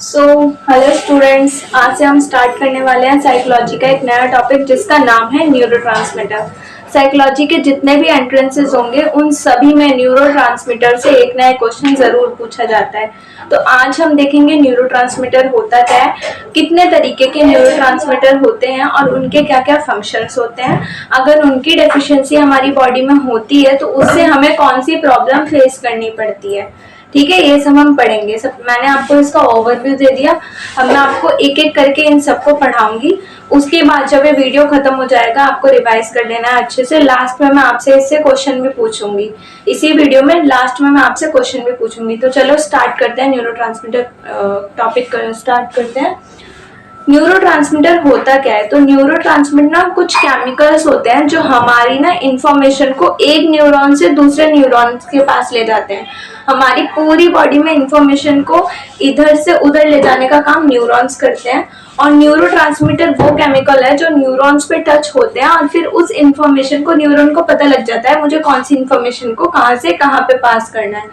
Hello students, आज से हम स्टार्ट करने वाले हैं साइकोलॉजी का एक नया टॉपिक जिसका नाम है न्यूरोट्रांसमीटर। साइकोलॉजी के जितने भी एंट्रेंसेस होंगे उन सभी में न्यूरोट्रांसमीटर से एक नया क्वेश्चन जरूर पूछा जाता है। तो आज हम देखेंगे न्यूरोट्रांसमीटर होता क्या है, कितने तरीके के न्यूरोट्रांसमीटर होते हैं और उनके क्या क्या फंक्शंस होते हैं। अगर उनकी डेफिशिएंसी हमारी बॉडी में होती है तो उससे हमें कौन सी प्रॉब्लम फेस करनी पड़ती है। ठीक है, ये सब हम पढ़ेंगे। सब मैंने आपको इसका ओवरव्यू दे दिया। अब मैं आपको एक एक करके इन सबको पढ़ाऊंगी। उसके बाद जब ये वीडियो खत्म हो जाएगा आपको रिवाइज कर लेना है अच्छे से। लास्ट में मैं आपसे इससे क्वेश्चन भी पूछूंगी। इसी वीडियो में लास्ट में मैं आपसे क्वेश्चन भी पूछूंगी। तो चलो स्टार्ट करते हैं, न्यूरोट्रांसमीटर टॉपिक स्टार्ट करते हैं। न्यूरोट्रांसमीटर होता क्या है? तो न्यूरोट्रांसमीटर ना कुछ केमिकल्स होते हैं जो हमारी ना इंफॉर्मेशन को एक न्यूरॉन से दूसरे न्यूरॉन के पास ले जाते हैं। हमारी पूरी बॉडी में इंफॉर्मेशन को इधर से उधर ले जाने का काम न्यूरॉन्स करते हैं। और न्यूरोट्रांसमीटर वो केमिकल है जो न्यूरॉन्स पे टच होते हैं और फिर उस इंफॉर्मेशन को न्यूरॉन को पता लग जाता है मुझे कौन सी इंफॉर्मेशन को कहाँ से कहाँ पे पास करना है।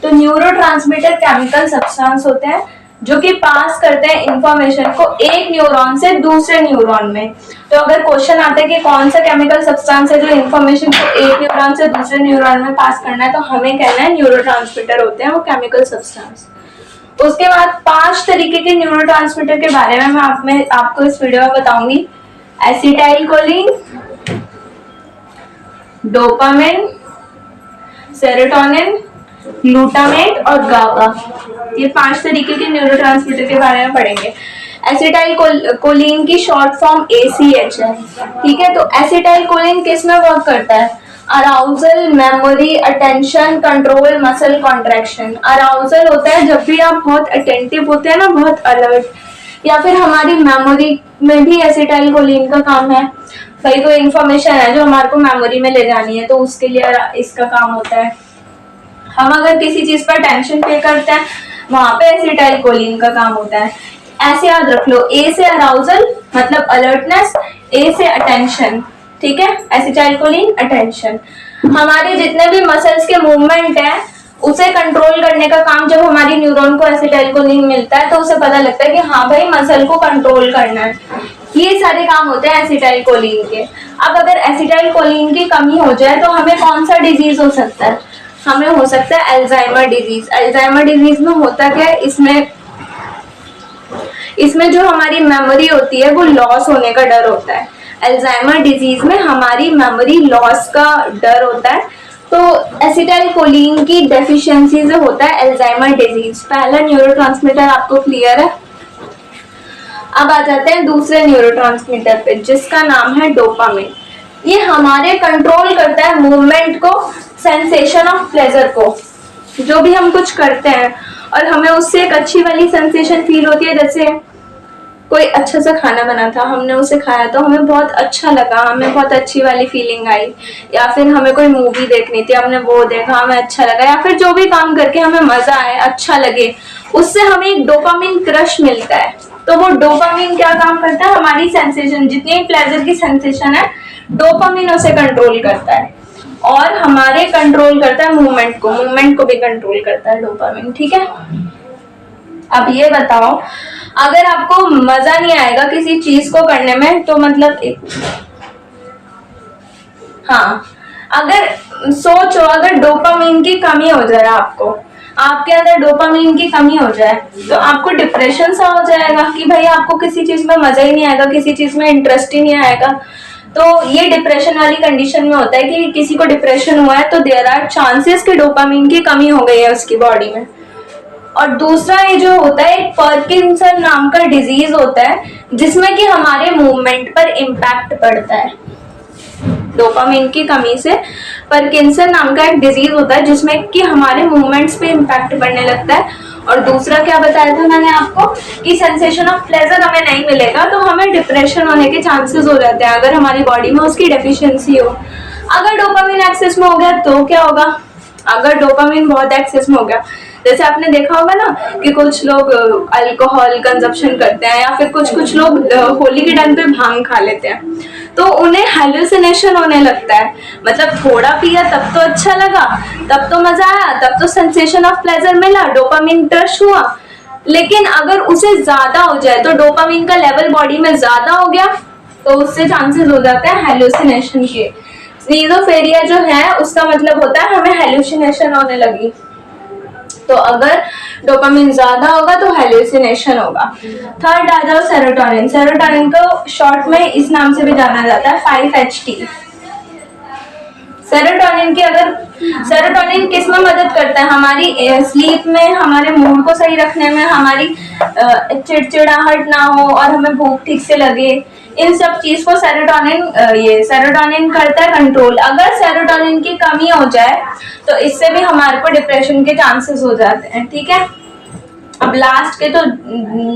तो न्यूरोट्रांसमीटर केमिकल सब्सटेंस होते हैं जो कि पास करते हैं इंफॉर्मेशन को एक न्यूरॉन से दूसरे न्यूरॉन में। तो अगर क्वेश्चन आता है कि कौन सा केमिकल सब्सटेंस है जो इंफॉर्मेशन को एक न्यूरॉन से दूसरे न्यूरॉन में पास करना है, तो हमें कहना है न्यूरोट्रांसमीटर होते हैं वो केमिकल सब्सटेंस। उसके बाद 5 तरीके के न्यूरोट्रांसमीटर के बारे में मैं आपको इस वीडियो में बताऊंगी। एसिटाइलकोलिन, डोपामिन, सेरोटोनिन, ग्लूटामेट और गाबा, ये 5 तरीके के न्यूरोट्रांसमीटर के बारे में पढ़ेंगे। एसिटाइलकोलिन की शॉर्ट फॉर्म ACH है। ठीक है, तो एसिटाइलकोलिन किस में वर्क करता है? Arousal, memory, attention, control, muscle contraction. Arousal होता है जब भी आप बहुत अटेंटिव होते हैं ना, बहुत अलर्ट, या फिर हमारी मेमोरी में भी एसिटाइलकोलिन का काम है। भाई कोई इंफॉर्मेशन है जो हमारे को मेमोरी में ले जानी है तो उसके लिए इसका काम होता है। हम अगर किसी चीज पर टेंशन पे करते हैं वहां पे एसिटाइलकोलिन का काम होता है। ऐसे याद रख लो, A से अराउजल मतलब अलर्टनेस, A से अटेंशन। ठीक है, एसिटाइलकोलिन अटेंशन। हमारे जितने भी मसल्स के मूवमेंट है उसे कंट्रोल करने का काम जब हमारी न्यूरॉन को एसिटाइलकोलिन मिलता है तो उसे पता लगता है कि हाँ भाई मसल को कंट्रोल करना है। ये सारे काम होते हैं एसिटाइलकोलिन के। अब अगर एसिटाइलकोलिन की कमी हो जाए तो हमें कौन सा डिजीज हो सकता है? हमें हो सकता है अल्जाइमर डिजीज। अल्जाइमर डिजीज में होता क्या है, इसमें जो हमारी मेमोरी होती है वो लॉस होने का डर होता है। अल्जाइमर डिजीज में हमारी मेमोरी लॉस का डर होता है। तो एसिटाइलकोलिन की डेफिशिएंसी से होता है अल्जाइमर डिजीज। पहला न्यूरोट्रांसमीटर आपको क्लियर है। अब आ जाते हैं दूसरे न्यूरोट्रांसमीटर पे जिसका नाम है डोपामिन। ये हमारे कंट्रोल करता है मूवमेंट को, सेंसेशन ऑफ प्लेजर को। जो भी हम कुछ करते हैं और हमें उससे एक अच्छी वाली सेंसेशन फील होती है, जैसे कोई अच्छा सा खाना बना था, हमने उसे खाया तो हमें बहुत अच्छा लगा, हमें बहुत अच्छी वाली फीलिंग आई। या फिर हमें कोई मूवी देखनी थी, हमने वो देखा, हमें अच्छा लगा। या फिर जो भी काम करके हमें मजा आए, अच्छा लगे, उससे हमें एक डोपामिन क्रश मिलता है। तो वो डोपामिन क्या काम करता है? हमारी सेंसेशन, जितनी प्लेजर की सेंसेशन है डोपामिन उसे कंट्रोल करता है और हमारे कंट्रोल करता है मूवमेंट को भी कंट्रोल करता है डोपामिन। ठीक है, अब ये बताओ, अगर आपको मजा नहीं आएगा किसी चीज को करने में तो मतलब अगर सोचो, अगर डोपामिन की कमी हो जाए, आपके अंदर डोपामिन की कमी हो जाए तो आपको डिप्रेशन सा हो जाएगा कि भाई आपको किसी चीज में मजा ही नहीं आएगा, किसी चीज में इंटरेस्ट ही नहीं आएगा। तो ये डिप्रेशन वाली कंडीशन में होता है कि किसी को डिप्रेशन हुआ है तो देयर आर चांसेस कि डोपामिन की कमी हो गई है उसकी बॉडी में। और दूसरा ये जो होता है एक पार्किंसन नाम का डिजीज होता है जिसमें कि हमारे मूवमेंट पर इम्पैक्ट पड़ता है। डोपामिन की कमी से पार्किंसन नाम का एक डिजीज होता है जिसमें कि हमारे मूवमेंट्स पे इम्पैक्ट पड़ने लगता है। और दूसरा क्या बताया था मैंने आपको कि सेंसेशन ऑफ प्लेजर हमें नहीं मिलेगा तो हमें डिप्रेशन होने के चांसेस हो जाते हैं अगर हमारी बॉडी में उसकी डेफिशिएंसी हो। अगर डोपामिन एक्सेस में हो गया तो क्या होगा? अगर डोपामिन बहुत एक्सेस में हो गया, जैसे आपने देखा होगा ना कि कुछ लोग अल्कोहल कंजप्शन करते हैं या फिर कुछ लोग होली के टाइम पे भांग खा लेते हैं तो उन्हें हेलुसिनेशन होने लगता है। मतलब थोड़ा पिया तब तो अच्छा लगा, तब तो मजा आया, तब तो सेंसेशन ऑफ प्लेजर मिला, डोपामिन क्रश हुआ, लेकिन अगर उसे ज्यादा हो जाए तो डोपामिन का लेवल बॉडी में ज्यादा हो गया तो उससे चांसेस हो जाते हैं हेलुसिनेशन के। स्किज़ोफ्रेनिया जो है उसका मतलब होता है हमें हेलुसिनेशन होने लगी। तो अगर डोपामिन ज्यादा होगा तो हेलुसिनेशन होगा। थर्ड आ जाओ सेरोटोनिन। सेरोटोनिन को शॉर्ट में इस नाम से भी जाना जाता है 5-HT। सेरोटोनिन किस में मदद करता है? हमारी स्लीप में, हमारे मूड को सही रखने में, हमारी चिड़चिड़ाहट ना हो और हमें भूख ठीक से लगे, इन सब चीज को सेरोटोनिन करता है कंट्रोल। अगर सेरोटोनिन की कमी हो जाए तो इससे भी हमारे को डिप्रेशन के चांसेस हो जाते हैं। ठीक है, अब लास्ट के तो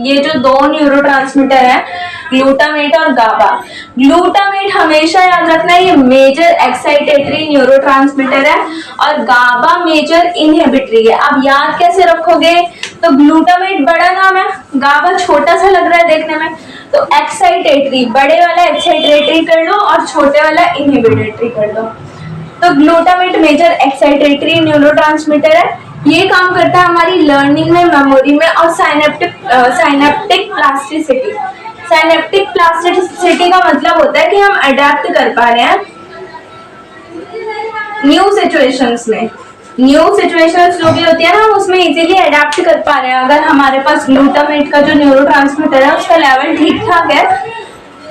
ये जो दो न्यूरोट्रांसमीटर है ग्लूटामेट और गाबा। ग्लूटामेट हमेशा याद रखना ये मेजर एक्साइटेटरी न्यूरोट्रांसमीटर है और गाबा मेजर इनहिबिटरी है। अब याद कैसे रखोगे? तो ग्लूटामेट बड़ा नाम है, गाबा छोटा सा लग रहा है देखने में, तो एक्साइटेटरी बड़े वाला एक्साइटेटरी कर लो और छोटे वाला इनहिबिटरी कर लो। तो ग्लूटामेट मेजर एक्साइटेटरी न्यूरोट्रांसमीटर है। ये काम करता है हमारी लर्निंग में, मेमोरी में और साइनेप्टिक प्लास्टिसिटी। साइनेप्टिक प्लास्टिसिटी का मतलब होता है कि हम अडेप्ट कर पा रहे हैं न्यू सिचुएशंस में। न्यू सिचुएशंस जो भी होती है ना, हम उसमें इजीली अडेप्ट कर पा रहे हैं। अगर हमारे पास ग्लूटामेट का जो न्यूरोट्रांसमीटर है उसका लेवल ठीक ठाक है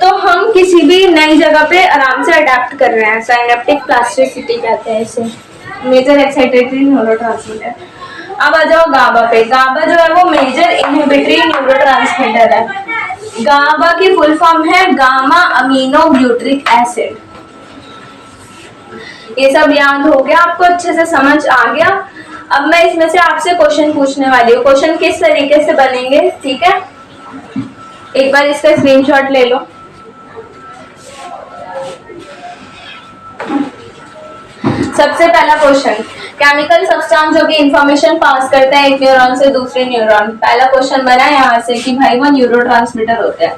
तो हम किसी भी नई जगह पे आराम से अडेप्ट कर रहे हैं। साइनेप्टिक प्लास्टिसिटी कहते हैं इसे, मेजर एक्साइटेटरी न्यूरोट्रांसमीटर। अब आ जाओ गाबा पे। गाबा जो है वो मेजर इनहिबिटरी न्यूरोट्रांसमीटर है। गाबा की फुल फॉर्म है गामा अमीनो ब्यूट्रिक एसिड। ये सब याद हो गया आपको, अच्छे से समझ आ गया। अब मैं इसमें से आपसे क्वेश्चन पूछने वाली हूँ। क्वेश्चन किस तरीके से बनेंगे, ठीक है, एक बार इसका स्क्रीनशॉट ले लो। सबसे पहला क्वेश्चन, केमिकल सब्सटेंस जो कि इंफॉर्मेशन पास करता है एक न्यूरॉन से दूसरे न्यूरॉन। पहला क्वेश्चन बना है यहाँ से कि भाई वो न्यूरोट्रांसमीटर होते हैं।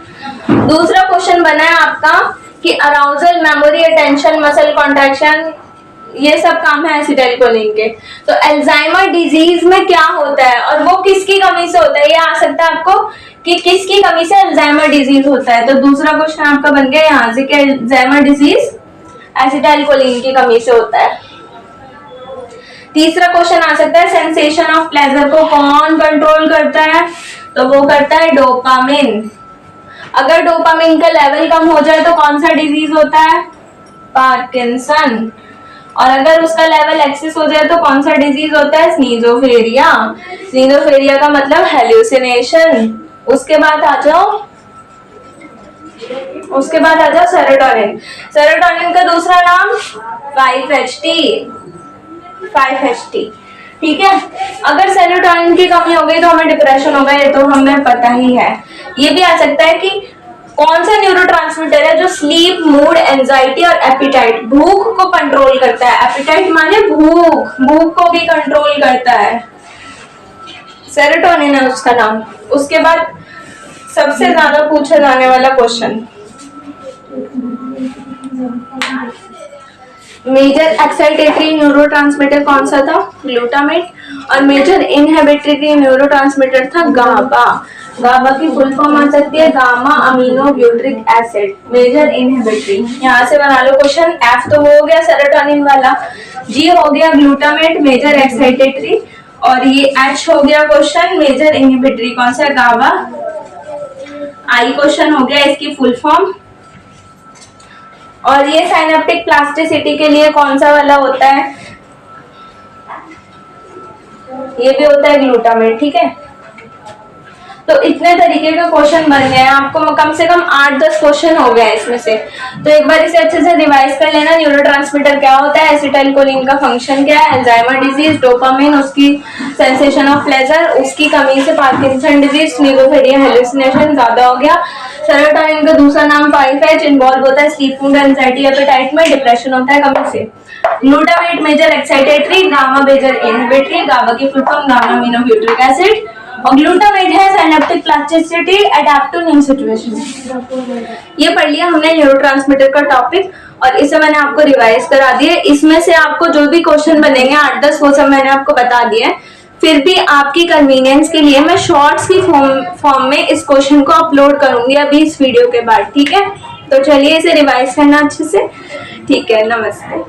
दूसरा क्वेश्चन बना है आपका कि arousal, memory, attention, muscle contraction, ये सब काम है एसिटाइलकोलिन के। तो अल्जाइमर डिजीज में क्या होता है और वो किसकी कमी से होता है? ये आ सकता है आपको कि किसकी कमी से अल्जाइमर डिजीज होता है। तो दूसरा क्वेश्चन आपका बन गया यहाँ से कि अल्जाइमर डिजीज एसिटाइलकोलिन की कमी से होता है। तीसरा क्वेश्चन आ सकता है सेंसेशन ऑफ प्लेजर को कौन कंट्रोल करता है? तो वो करता है डोपामिन। अगर डोपामिन का लेवल कम हो जाए तो कौन सा डिजीज होता है? पार्किंसन। और अगर उसका लेवल एक्सेस हो जाए तो कौन सा डिजीज होता है? स्किज़ोफ्रेनिया। स्किज़ोफ्रेनिया का मतलब हेलुसिनेशन। उसके बाद आ जाओ सेरोटोनिन। सेरोटोनिन का दूसरा नाम 5-HT। ठीक है, अगर सेरोटोनिन की कमी हो गई तो हमें डिप्रेशन होगा, ये तो हमें पता ही है। ये भी आ सकता है कि कौन सा न्यूरोट्रांसमीटर है जो स्लीप, मूड, एंजाइटी और एपिटाइट, भूख को कंट्रोल करता है। एपिटाइट माने भूख को भी कंट्रोल करता है। सेरोटोनिन है उसका नाम। उसके बाद सबसे ज्यादा पूछा जाने वाला क्वेश्चन, मेजर एक्साइटेटरी न्यूरोट्रांसमीटर कौन सा था? ग्लूटामेट। और मेजर इनहिबिटरी न्यूरोट्रांसमीटर था गाबा। गाबा की फुल फॉर्म आ सकती है gamma amino butyric acid, major inhibitory. यहाँ से बना लो क्वेश्चन। एफ तो वो हो गया सेरोटोनिन वाला, जी हो गया ग्लूटामेट मेजर एक्साइटेटरी, और ये एच हो गया क्वेश्चन मेजर इनहिबिटरी कौन सा? गाबा। आई क्वेश्चन हो गया इसकी फुल फॉर्म। और ये साइनेप्टिक प्लास्टिसिटी के लिए कौन सा वाला होता है? ये भी होता है ग्लूटामेट। ठीक है, तो इतने तरीके के क्वेश्चन बन गए हैं। आपको कम से कम 8-10 क्वेश्चन हो गए इसमें से। तो एक बार इसे अच्छे से रिवाइज कर लेना। न्यूरोट्रांसमीटर क्या होता है, एसिटाइलकोलिन का फंक्शन क्या है, अल्जाइमर डिजीज, डोपामिन, उसकी सेंसेशन ऑफ प्लेजर, उसकी कमी से पार्किंसन डिजीज, स्किज़ोफ्रेनिया, हेलुसिनेशन ज्यादा हो गया। सेरोटोनिन का दूसरा नाम 5-H, इन्वॉल्व होता है स्लीप, मूड, एंजाइटी, एपेटाइट में, डिप्रेशन होता है कमी से। Glutamate major excitatory, gamma major inhibitory, GABA की full form gamma amino butyric acid, और ग्लूटामेट है synaptic plasticity, adapt to new situation. ये पढ़ लिया हमने न्यूरोट्रांसमीटर का टॉपिक, और इसे मैंने आपको रिवाइज करा दिया। इसमें से आपको जो भी क्वेश्चन बनेंगे 8-10 वो सब मैंने आपको बता दिए। फिर भी आपकी कन्वीनियंस के लिए मैं शॉर्ट्स की फॉर्म में इस क्वेश्चन को अपलोड करूंगी अभी इस वीडियो के बाद, ठीक है। तो चलिए इसे रिवाइज करना अच्छे से, ठीक है। नमस्ते।